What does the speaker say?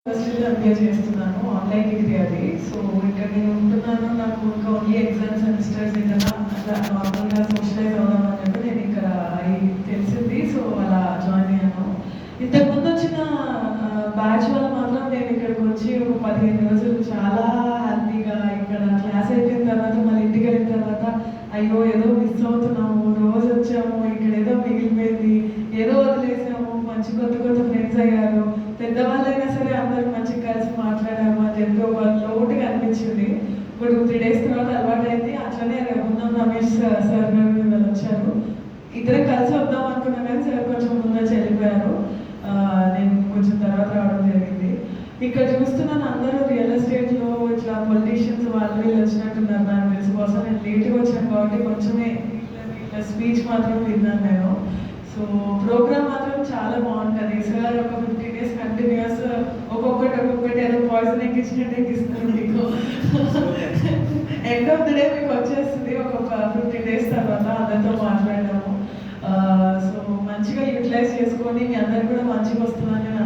MBA చేస్తున్నాను, online degree అది. So ఇక్కడ నేను ఉంటున్నాను, నాకు ఇంకా ఓన్లీ ఎగ్జామ్ సెమిస్టర్స్ ఏదైనా అట్లా నార్మల్గా సోషలైజ్ అవుదాం అని చెప్పి నేను ఇక్కడ తెలిసింది. సో అలా జాయిన్ అయ్యాను. ఇంతకుముందు వచ్చిన బ్యాచ్ వల్ల మాత్రం నేను ఇక్కడికి వచ్చి ఒక 15 రోజులు చాలా హ్యాపీగా ఇక్కడ క్లాస్ అయిపోయిన తర్వాత మళ్ళీ ఇంటికి వెళ్ళిన తర్వాత అయ్యో ఏదో మిస్ అవుతున్నాము, రోజు వచ్చాము ఇక్కడ ఏదో మిగిలిపోయింది, ఏదో వదిలేసాము, మంచి కొత్త కొత్త ఫ్రెండ్స్ అయ్యారు, పెద్దవాళ్ళైనా సరే అందరూ మంచిగా కలిసి మాట్లాడాము అని చెప్పి ఒక లోటుగా అనిపించింది. ఇప్పుడు 2-3 డేస్ తర్వాత అలవాటు అయింది. అట్లనే ఉన్నాం, రమేష్ సార్ గారు వీళ్ళు వచ్చారు, ఇద్దరం కలిసి వద్దాం అనుకున్నాం కానీ సార్ కొంచెం ముందు వెళ్ళిపోయారు. నేను కొంచెం తర్వాత రావడం జరిగింది. ఇక్కడ చూస్తున్నాను అందరూ రియల్ ఎస్టేట్లో ఇట్లా పొలిటీషియన్స్ వాళ్ళు వీళ్ళు వచ్చినట్టున్నారు. నాకు తెలిసి కోసం నేను లేట్గా వచ్చాను కాబట్టి కొంచెమే వీళ్ళ స్పీచ్ మాత్రం విన్నాను నేను. సో ప్రోగ్రామ్ మాత్రం చాలా బాగుంటుంది. సార్ ఒక 15 డేస్ కంటిన్యూస్ ఒక్కొక్కటి ఏదో పాయిజన్ ఎక్కించినట్టు ఎక్కిస్తున్నారు మీకు. ఎండ్ ఆఫ్ ది డే మీకు వచ్చేస్తుంది ఒక 15 డేస్ తర్వాత అందరితో మాట్లాడాము. సో మంచిగా యూటిలైజ్ చేసుకొని మీ అందరికి కూడా మంచిగా వస్తుందని నేను